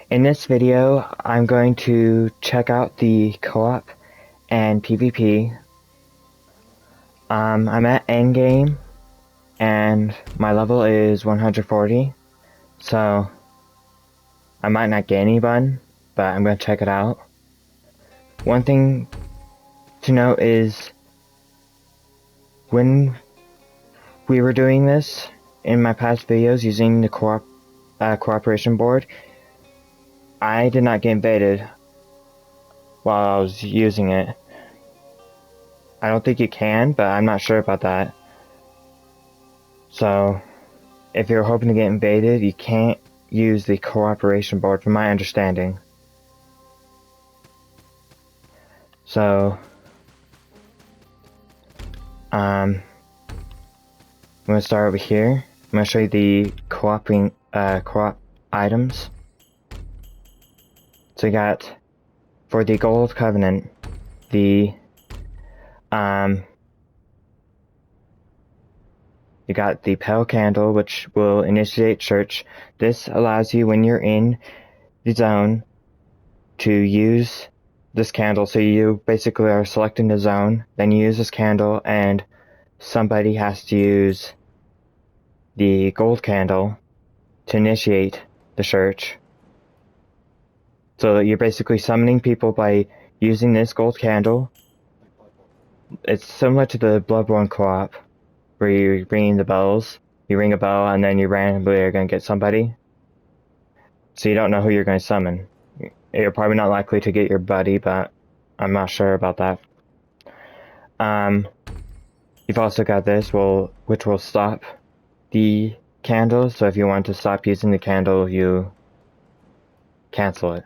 In this video, I'm going to check out the co-op and PvP. I'm at endgame, and my level is 140, so I might not get any bun, but I'm going to check it out. One thing to note is, when we were doing this in my past videos using the cooperation board, I did not get invaded while I was using it. I don't think you can, but I'm not sure about that. So, if you're hoping to get invaded, you can't use the cooperation board, from my understanding. So, I'm going to start over here. I'm going to show you the co-op items. So you got, for the Gold Covenant, you got the Pale Candle, which will initiate search. This allows you, when you're in the zone, to use this candle. So you basically are selecting the zone, then you use this candle, and somebody has to use the gold candle to initiate the search. So you're basically summoning people by using this gold candle. It's similar to the Bloodborne co-op, where you're ringing the bells. You ring a bell and then you randomly are going to get somebody. So you don't know who you're going to summon. You're probably not likely to get your buddy, but I'm not sure about that. You've also got this, which will stop the candle. So if you want to stop using the candle, you cancel it.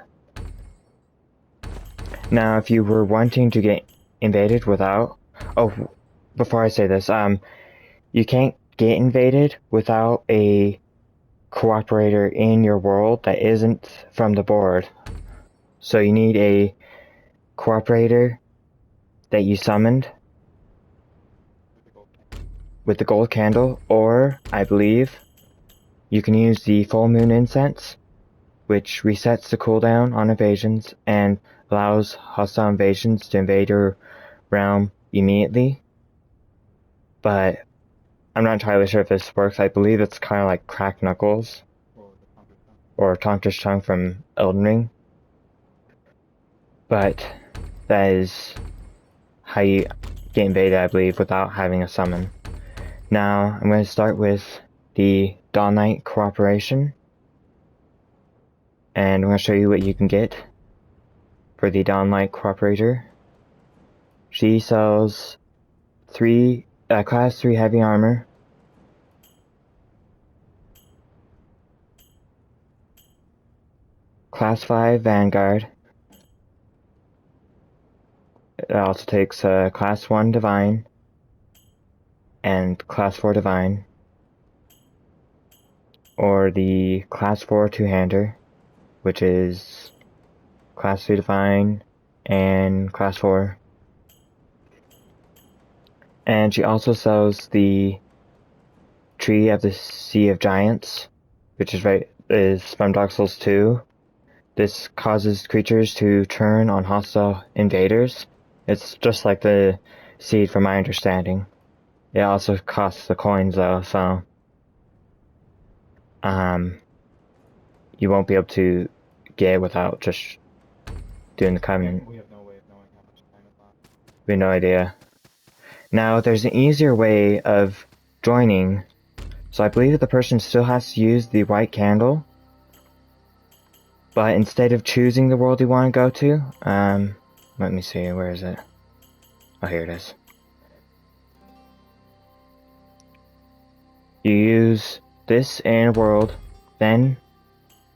Now, if you were wanting to get invaded without... Oh, before I say this, you can't get invaded without a cooperator in your world that isn't from the board. So you need a cooperator that you summoned with the gold candle, or, I believe, you can use the full moon incense, which resets the cooldown on invasions and allows hostile invasions to invade your realm immediately. But I'm not entirely sure if this works. I believe it's kind of like Cracked Knuckles or Taunter's Tongue from Elden Ring. But that is how you get invaded, I believe, without having a summon. Now, I'm going to start with the Dawn Knight Cooperation, and I'm going to show you what you can get for the Dawn Knight Cooperator. She sells Class 3 heavy armor, Class 5 Vanguard. It also takes Class 1 Divine and Class 4 Divine, or the Class 4 two-hander, which is Class 3 Divine and Class 4. And she also sells the Tree of the Sea of Giants, which is from Dark Souls 2. This causes creatures to turn on hostile invaders. It's just like the seed, from my understanding. It also costs the coins though, so you won't be able to get it without just doing the covenant. We have no way of knowing how much time is left. We have no idea. Now, there's an easier way of joining. So I believe the person still has to use the white candle, but instead of choosing the world you want to go to, let me see, where is it? Oh, here it is. You use this in a world, then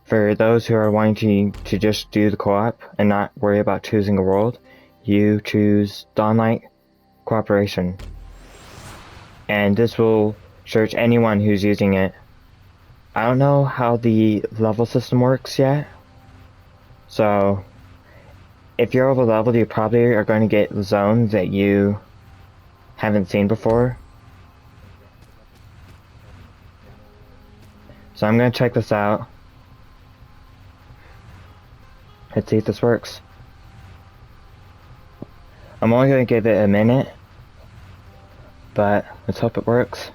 for those who are wanting to just do the co-op and not worry about choosing a world, you choose Dawn Knight Cooperation. And this will search anyone who's using it. I don't know how the level system works yet, so if you're over leveled, you probably are going to get zones that you haven't seen before. So I'm going to check this out. Let's see if this works. I'm only going to give it a minute, but let's hope it works.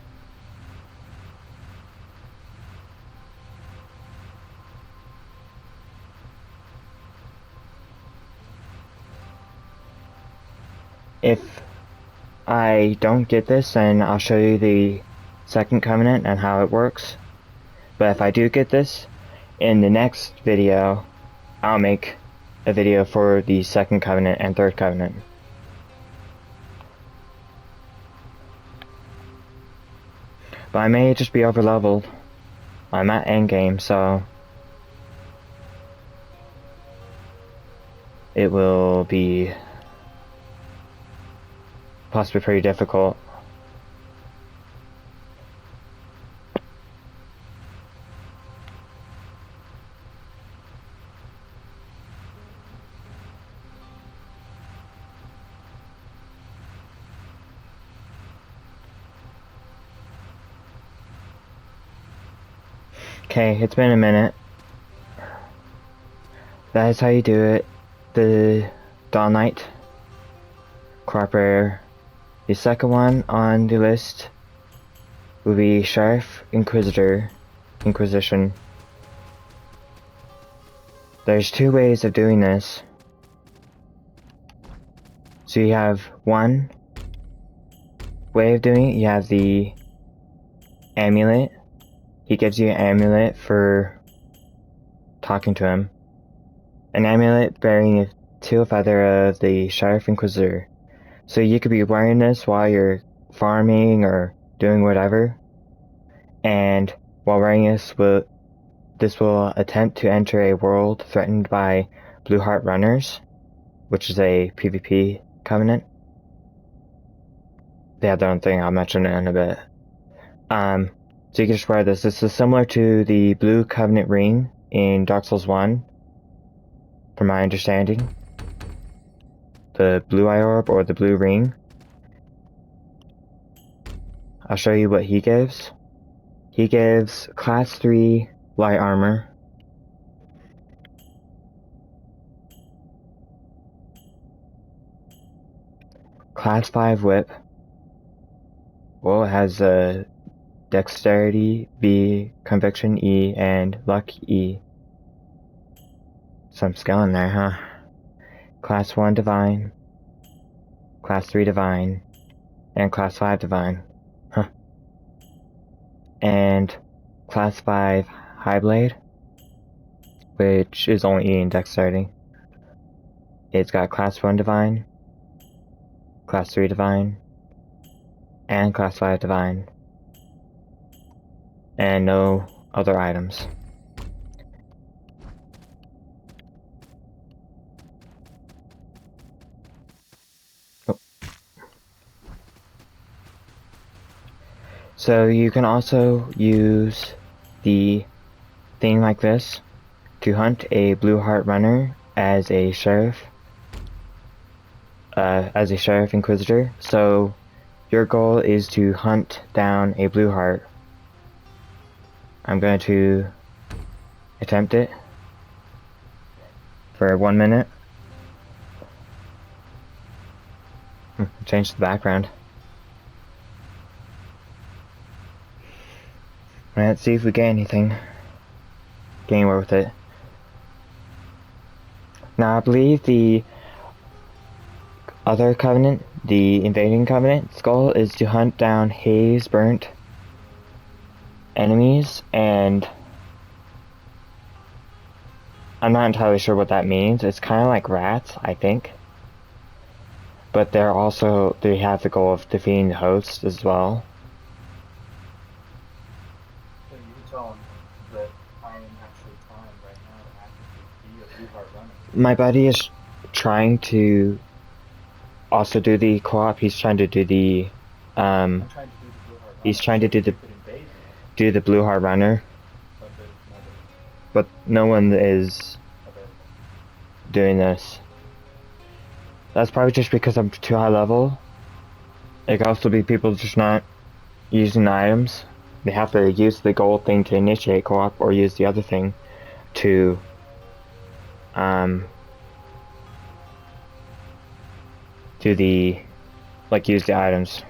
If I don't get this, then I'll show you the second covenant and how it works. But if I do get this, in the next video, I'll make a video for the second covenant and third covenant. But I may just be over leveled. I'm at endgame, so it will be possibly pretty difficult. Okay, it's been a minute. That is how you do it. The Dawn Knight, Rapier. The second one on the list will be Sheriff Inquisition. There's two ways of doing this. So you have one way of doing it. You have the amulet. He gives you an amulet for talking to him. An amulet bearing a teal feather of the Sheriff Inquisitor. So you could be wearing this while you're farming or doing whatever. And while wearing this will attempt to enter a world threatened by Blue Heart Runners, which is a PvP covenant. They have their own thing, I'll mention it in a bit. So you can just wear this. This is similar to the Blue Covenant Ring in Dark Souls 1, from my understanding. The Blue Eye Orb or the Blue Ring. I'll show you what he gives. He gives Class 3 Light Armor. Class 5 Whip. Well, it has a Dexterity B, Conviction E, and Luck E. Some skill in there, huh? Class 1 Divine, Class 3 Divine, and Class 5 Divine. Huh. And Class 5 High Blade, which is only E in Dexterity. It's got Class 1 Divine, Class 3 Divine, and Class 5 Divine. And no other items. Oh. So you can also use the thing like this to hunt a Blue Heart Runner as a Sheriff Inquisitor. So your goal is to hunt down a Blue Heart. I'm going to attempt it for 1 minute. Change the background. Let's see if we get anything. Get anywhere with it. Now I believe the other covenant, the invading covenant's goal is to hunt down haze burnt enemies, and I'm not entirely sure what that means. It's kind of like rats, I think, but they have the goal of defeating the host as well. So you can tell him that I am actually trying right now to actively be a Blue Heart Runner. My buddy is trying to also do the co-op. He's trying to do the I'm trying to do the Blue Heart Runner. he's trying to do the Could invade me, Blue Heart Runner, but there's nobody but no one is available. doing this. That's probably just because I'm too high level. It could also be people just not using the items. They have to use the gold thing to initiate co-op, or use the other thing to do the, like, use the items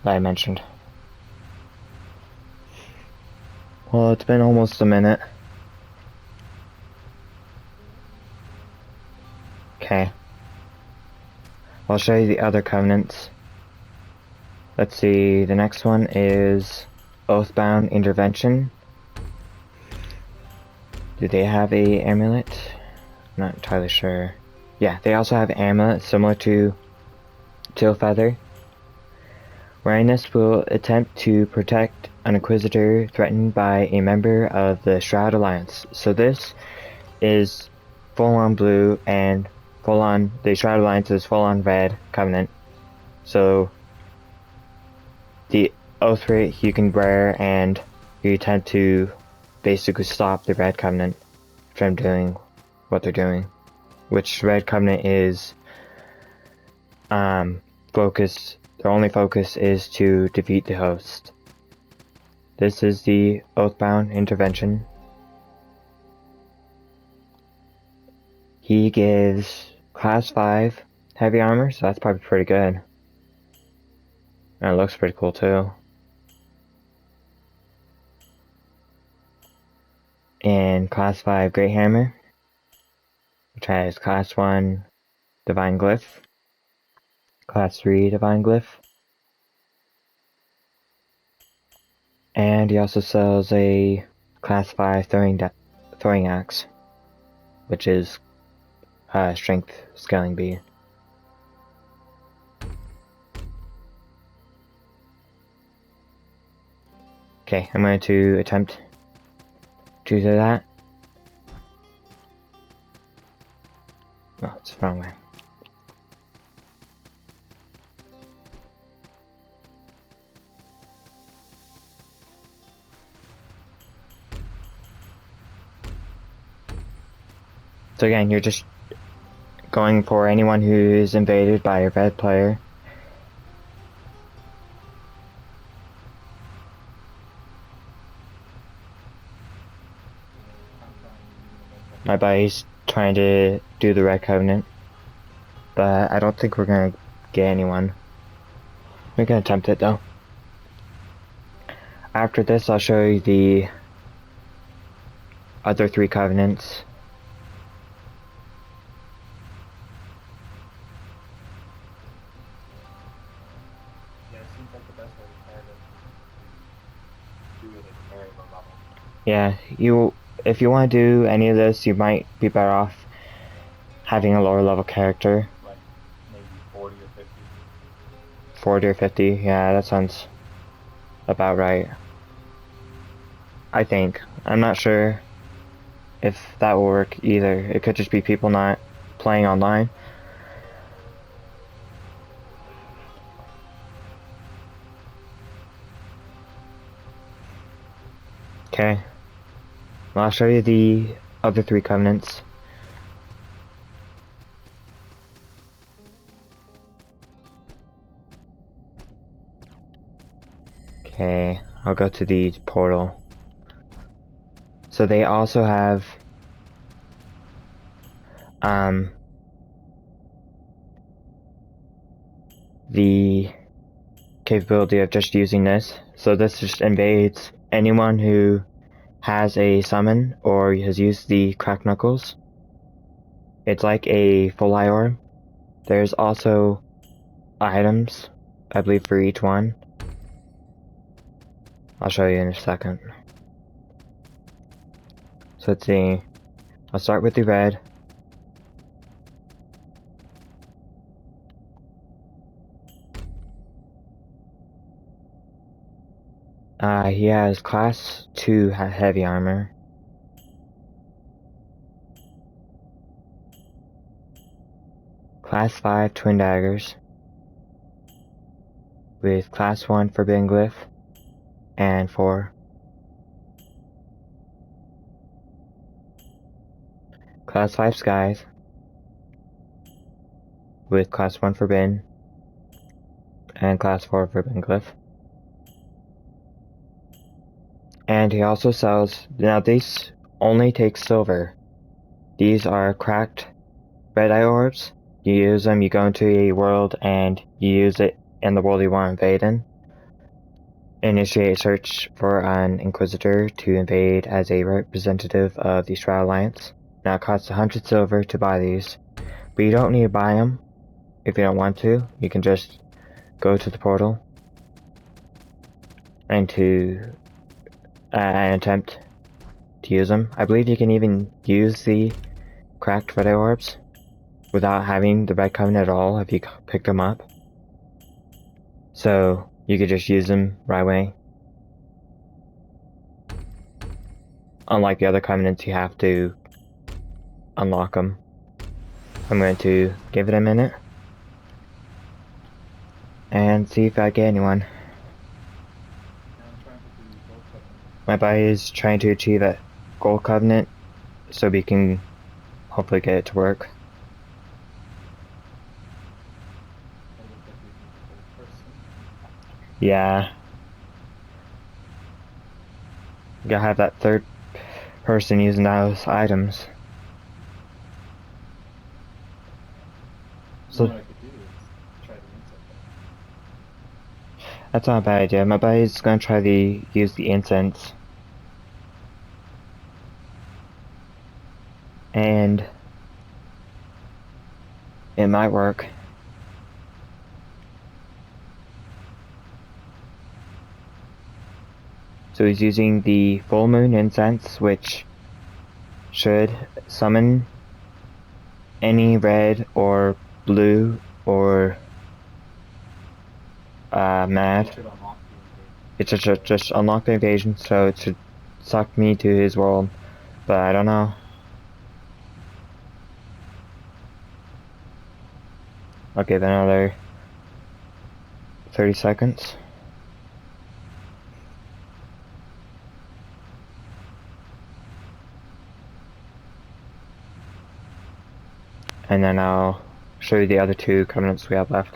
that I mentioned. Well, it's been almost a minute. Okay. I'll show you the other covenants. Let's see, the next one is Oathbound Intervention. Do they have a amulet? I'm not entirely sure. Yeah, they also have an amulet similar to Tail Feather. Wearing this will attempt to protect an Inquisitor threatened by a member of the Shroud Alliance. So this is full-on blue and full-on, the Shroud Alliance is full-on red covenant. So the oath rate you can wear and you tend to basically stop the red covenant from doing what they're doing. Which red covenant is focus. Their only focus is to defeat the host. This is the Oathbound Intervention. He gives class 5 heavy armor, so that's probably pretty good. And it looks pretty cool too. And class 5 Great Hammer, which has class 1 Divine Glyph, class 3 Divine Glyph. And he also sells a class 5 throwing axe, which is strength scaling bee. Okay, I'm going to attempt to do that. Oh, it's the wrong way. So again, you're just going for anyone who is invaded by a red player. My buddy's trying to do the red covenant, but I don't think we're gonna get anyone. We're gonna attempt it though. After this, I'll show you the other 3 covenants. Yeah, it seems like the best way to carry it, do it at very low level. Yeah, if you want to do any of this, you might be better off having a lower level character. Like maybe 40 or 50. 40 or 50, yeah, that sounds about right. I think. I'm not sure if that will work either. It could just be people not playing online. Okay. Well, I'll show you the other 3 covenants. Okay, I'll go to the portal. So they also have the capability of just using this. So this just invades anyone who has a summon or has used the cracked knuckles. It's like a full eye orb. There's also items, I believe, for each one. I'll show you in a second. So let's see. I'll start with the red. He has class 2 heavy armor. Class 5 twin daggers. With class 1 forbidden glyph. And 4. Class 5 skies. With class 1 forbidden. And class 4 forbidden glyph. And he also sells, now these only take silver. these are cracked Red Eye Orbs. You use them, you go into a world, and you use it in the world you want to invade in. Initiate search for an Inquisitor to invade as a representative of the Shroud Alliance. Now it costs 100 silver to buy these, but you don't need to buy them if you don't want to. You can just go to the portal and attempt to use them. I believe you can even use the cracked Red Eye Orbs without having the Red Covenant at all if you pick them up. So you could just use them right away. Unlike the other Covenants, you have to unlock them. I'm going to give it a minute and see if I get anyone. My buddy is trying to achieve a Gold Covenant so we can hopefully get it to work. Yeah. You gotta have that third person using those items. So what I could do is try the insect. that's not a bad idea. My buddy's gonna try to use the incense. And it might work. So he's using the full moon incense, which should summon any red or blue or mad. It should unlock the invasion. It should just unlock the invasion, so it should suck me to his world. But I don't know. I'll give it another 30 seconds. And then I'll show you the other two covenants we have left.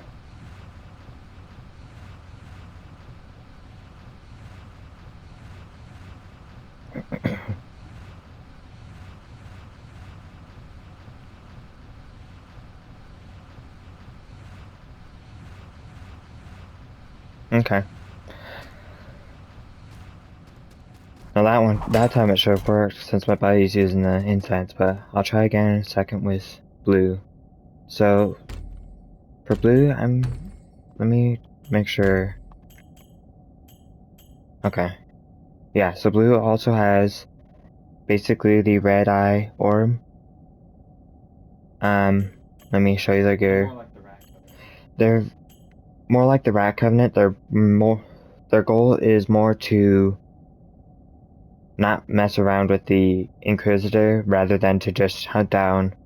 Okay. Now that time it should have worked since my buddy's using the incense, but I'll try again in a second with blue. So, for blue, let me make sure. Okay. Yeah, so blue also has basically the Red Eye Orb. Let me show you their gear. More like the Rat Covenant. They're more like the Rat Covenant. Their goal is more to not mess around with the Inquisitor rather than to just hunt down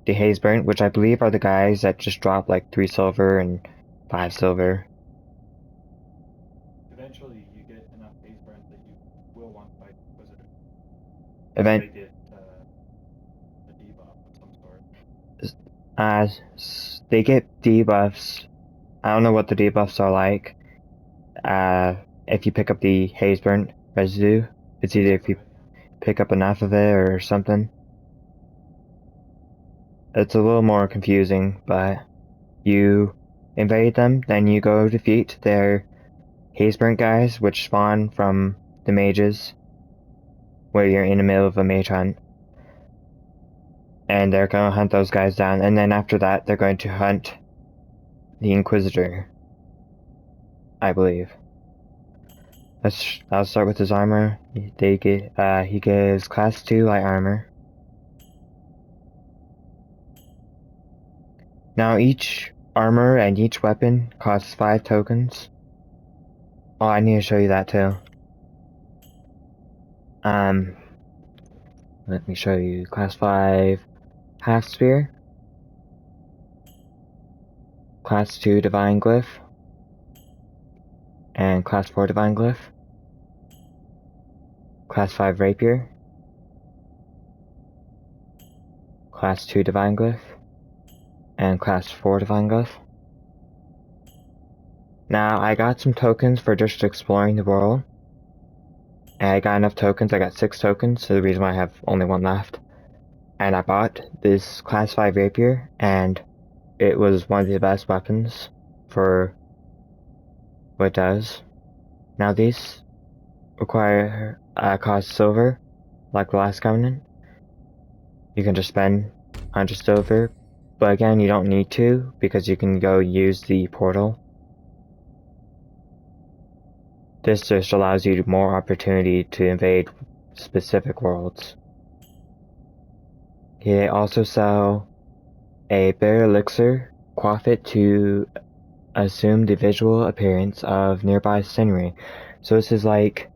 the Hazeburnt, which I believe are the guys that just drop like 3 silver and 5 silver. Eventually, you get enough base burn that you will want to fight Inquisitor. Event They get a debuff of some sort. they get debuffs. I don't know what the debuffs are like. If you pick up the Hazeburnt residue, it's either if you pick up enough of it or something. It's a little more confusing, but you invade them, then you go defeat their Hazeburnt guys, which spawn from the mages, where you're in the middle of a mage hunt. And they're gonna hunt those guys down, and then after that, they're going to hunt the Inquisitor, I believe. I'll start with his armor. He gives class 2 light armor. Now each armor and each weapon costs 5 tokens. Oh, I need to show you that too. Let me show you. Class 5 half spear. Class 2 divine glyph. And class 4 divine glyph. Class 5 rapier. Class 2 divine glyph. And class 4 divine glyph. Now I got some tokens for just exploring the world. And I got enough tokens. I got 6 tokens, so the reason why I have only 1 left. And I bought this Class 5 Rapier, and it was one of the best weapons for what it does. Now these require cost silver, like the last Covenant. You can just spend 100 silver, but again, you don't need to, because you can go use the portal. This just allows you more opportunity to invade specific worlds. They also sell a bitter elixir, quaff it to assume the visual appearance of nearby scenery. So this is like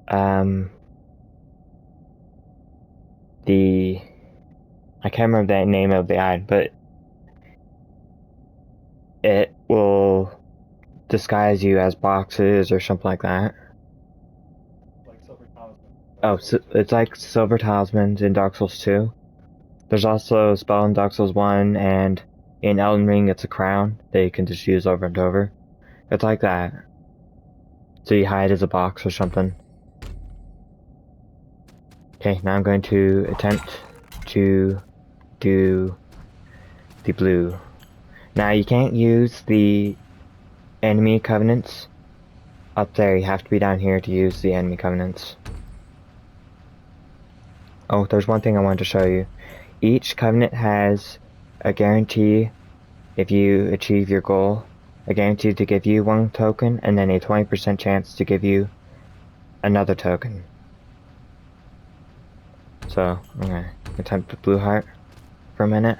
I can't remember the name of the item, but it will disguise you as boxes or something like that. Like silver talisman. Oh, so it's like silver talismans in Dark Souls 2. There's also a spell in Dark Souls 1, and in Elden Ring it's a crown that you can just use over and over. It's like that. So you hide as a box or something. Okay, now I'm going to attempt to do the blue. Now you can't use the enemy covenants up there. You have to be down here to use the enemy covenants. Oh, there's one thing I wanted to show you. Each covenant has a guarantee, if you achieve your goal, a guarantee to give you 1 token, and then a 20% chance to give you another token. So, I'm gonna attempt the blue heart for a minute.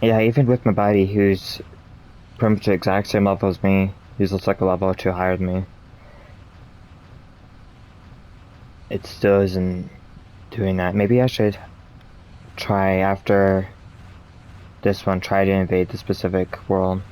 Yeah, even with my buddy, who's pretty much the exact same level as me, he looks like a level or 2 higher than me, it still isn't doing that. Maybe I should try, after this one, try to invade the specific world.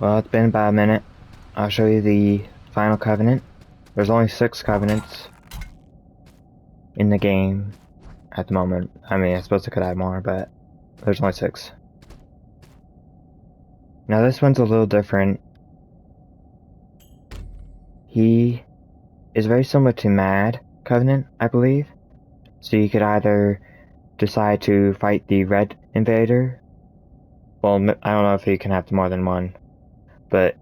Well, it's been about a minute. I'll show you the final covenant. There's only 6 covenants in the game at the moment. I mean, I suppose I could add more, but there's only 6. Now this one's a little different. He is very similar to Mad Covenant, I believe. So you could either decide to fight the Red Invader. Well, I don't know if you can have more than one, but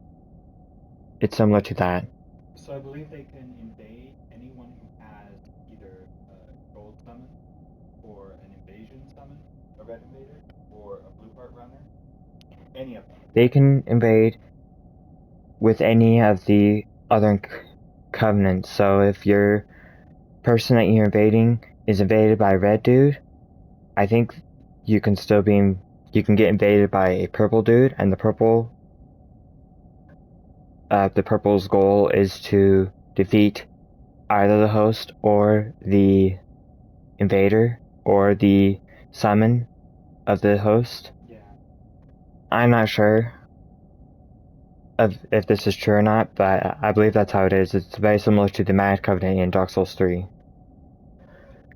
it's similar to that. So I believe they can invade anyone who has either a gold summon, or an invasion summon, a red invader, or a blue heart runner. Any of them. They can invade with any of the other covenants. So if your person that you're invading is invaded by a red dude, I think you can still be, you can get invaded by a purple dude, and the purple's goal is to defeat either the host or the invader or the summon of the host. Yeah. I'm not sure if this is true or not, but I believe that's how it is. It's very similar to the Mad Covenant in Dark Souls 3,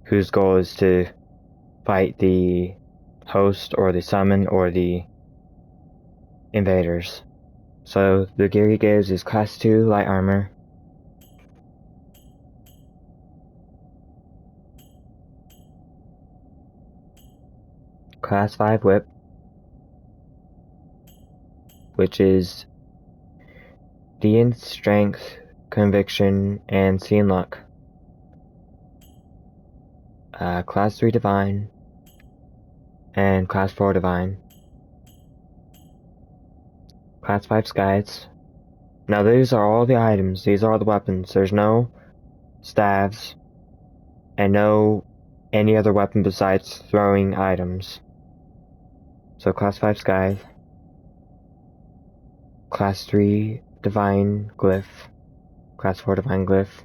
whose goal is to fight the host or the summon or the invaders. So the gear he gives is Class 2 light armor, Class 5 whip, which is Dean strength, conviction, and seeing luck. Class 3 divine, and Class 4 divine. Class 5 skies. Now these are all the items, these are all the weapons. There's no staves, and no any other weapon besides throwing items. So Class 5 Scythe, Class 3 Divine Glyph, Class 4 Divine Glyph.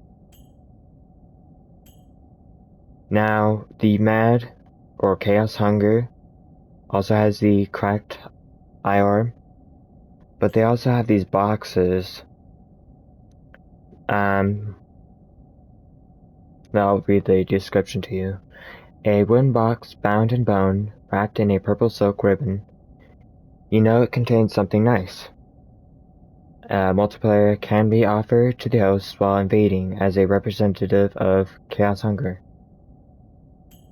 Now, the Mad, or Chaos Hunger, also has the cracked eye orb, but they also have these boxes. I'll read the description to you. A wooden box bound in bone, wrapped in a purple silk ribbon. You know it contains something nice. Multiplayer can be offered to the host while invading as a representative of Chaos Hunger.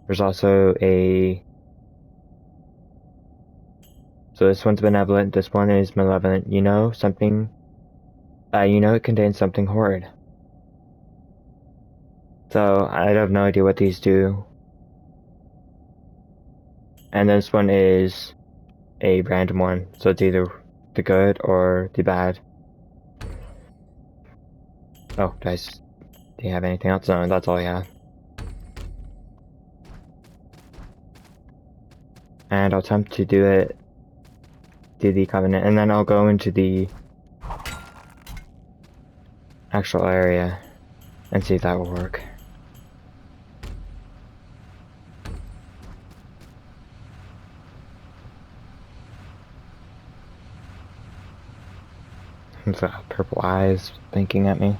There's also so this one's benevolent, this one is malevolent. You know it contains something horrid. So, I have no idea what these do. And this one is a random one, so it's either the good or the bad. Oh, guys, do you have anything else? No, that's all I have. And I'll attempt to do the covenant, and then I'll go into the actual area and see if that will work. It's got purple eyes blinking at me.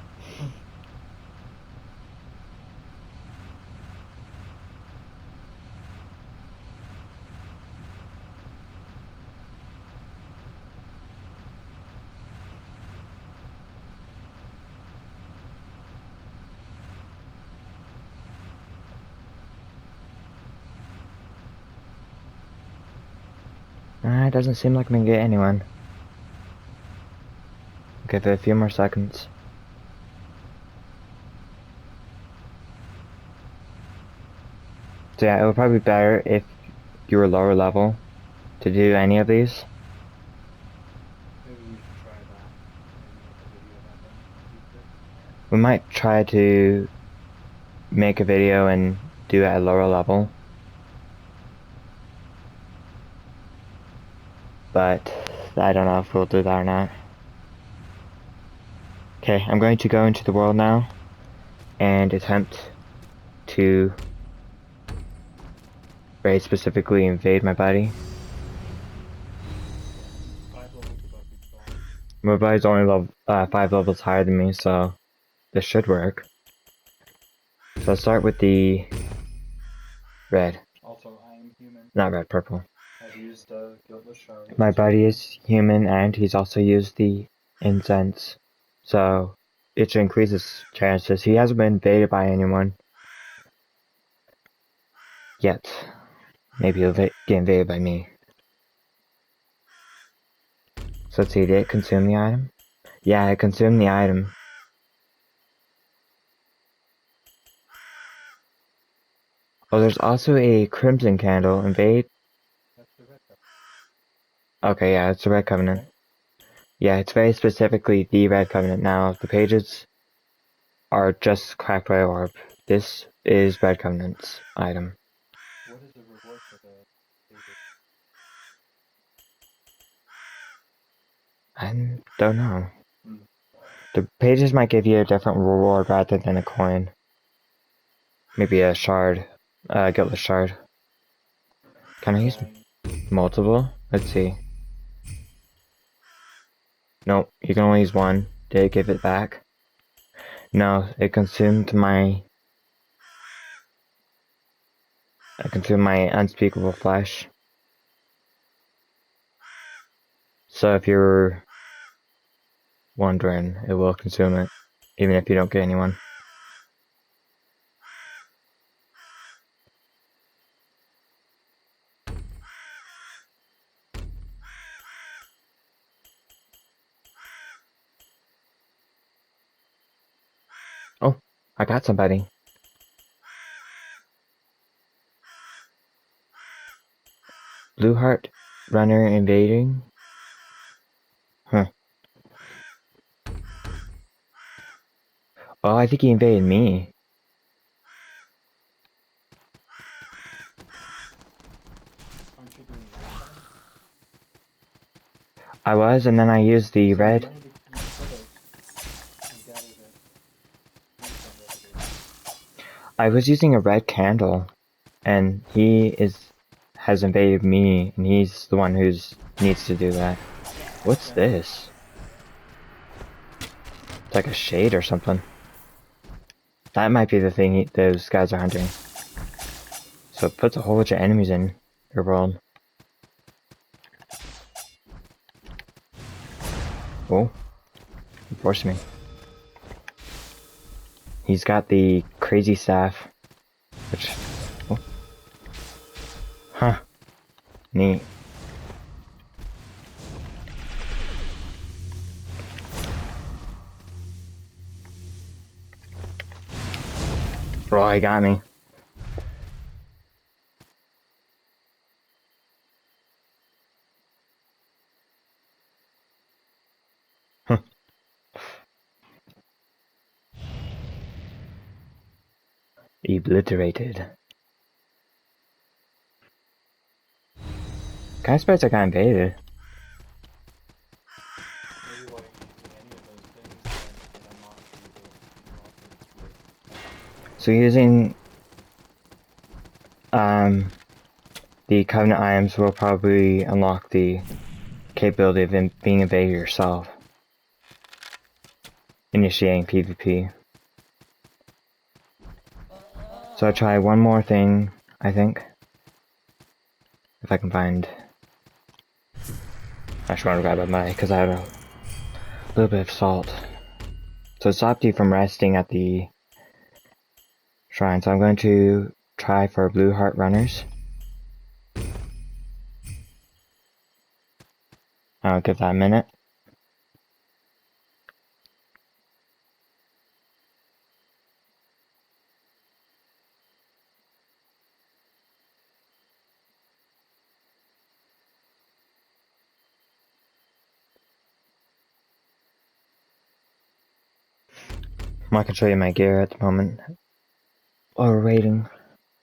It doesn't seem like I'm gonna get anyone. Give it a few more seconds. So yeah, it would probably be better if you were lower level to do any of these. Maybe we should try that and make a video about that. We might try to make a video and do it at a lower level. But I don't know if we'll do that or not. Okay, I'm going to go into the world now and attempt to very specifically invade my buddy. 5 levels above each ball. My buddy's only 5 levels higher than me, so this should work. So I'll start with the red. Also, I am human. Not red, purple. I've used Guiltless Shard. My buddy is human and he's also used the incense. So it should increase his chances. He hasn't been invaded by anyone yet. Maybe he'll get invaded by me. So let's see, did it consume the item? Yeah, it consumed the item. Oh, there's also a crimson candle. Invade? That's the red cup. Okay, yeah, it's the Red Covenant. Yeah, it's very specifically the Red Covenant. Now, the pages are just Cracked Eye Orb. This is Red Covenant's item. What is the reward for the pages? I don't know. Hmm. The pages might give you a different reward rather than a coin. Maybe a shard. Guiltless shard. Can I use multiple? Let's see. Nope, you can only use one. Did it give it back? No, it consumed my unspeakable flesh. So if you're wondering, it will consume it, even if you don't get anyone. Oh, I got somebody. Blue Heart Runner invading? Huh. Oh, I think he invaded me. I was, and then I used the red. I was using a red candle, and he has invaded me, and he's the one who's needs to do that. What's this? It's like a shade or something. That might be the thing those guys are hunting. So it puts a whole bunch of enemies in your world. Oh, he forced me. He's got the crazy staff, which, oh, huh, neat. Oh, he got me. Obliterated. Kind of surprised I got invaded. So using the Covenant items will probably unlock the capability of being invaded yourself. Initiating PvP. So I'll try one more thing, I think. If I can find... I just want to grab a mic because I have a little bit of salt. So it stopped you from resting at the shrine. So I'm going to try for blue heart runners. I'll give that a minute. I can show you my gear at the moment. While we're waiting,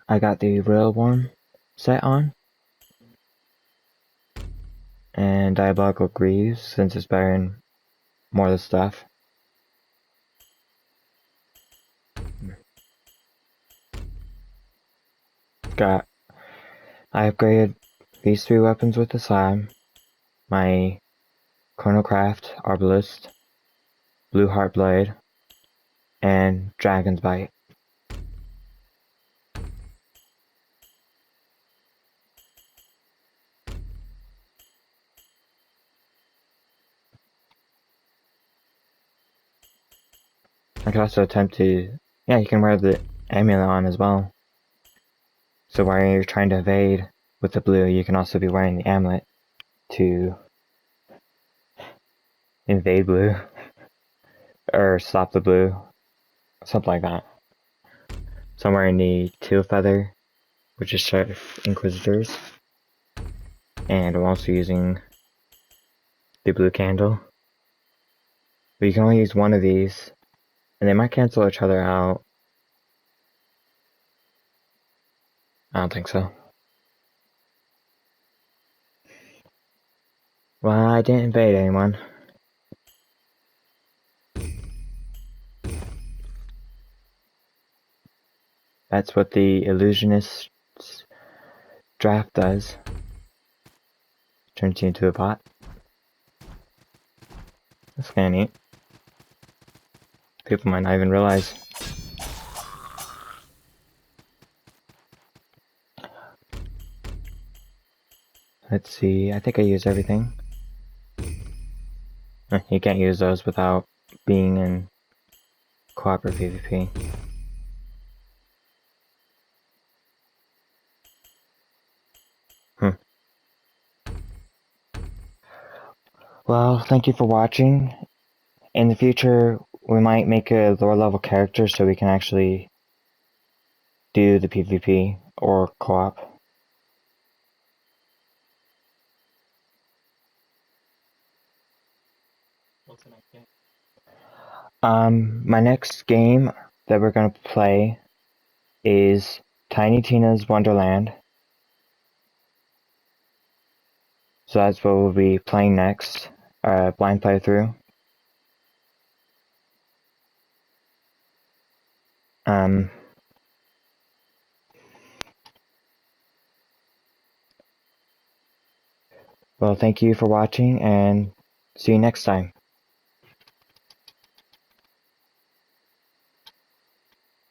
I got the Rail Worm set on. And Diabolical Greaves, since it's better in more of the stuff. I upgraded these 3 weapons with the slab. My Chronocraft Arbalist, Blue Heart Blade, and Dragon's Bite. I could also attempt to... Yeah, you can wear the amulet on as well. So while you're trying to evade with the blue, you can also be wearing the amulet to invade blue. Or stop the blue. Something like that. So I'm wearing the Teal Feather, which is Sheriff Inquisitors. And I'm also using the blue candle. But you can only use one of these, and they might cancel each other out. I don't think so. Well, I didn't invade anyone. That's what the illusionist's draft does. Turns you into a bot. That's kinda neat. People might not even realize. Let's see, I think I used everything. You can't use those without being in cooperative PvP. Well, thank you for watching. In the future, we might make a lower level character so we can actually do the PvP or co-op. What's the next game? My next game that we're gonna play is Tiny Tina's Wonderland. So that's what we'll be playing next. Blind playthrough. Well, thank you for watching, and see you next time.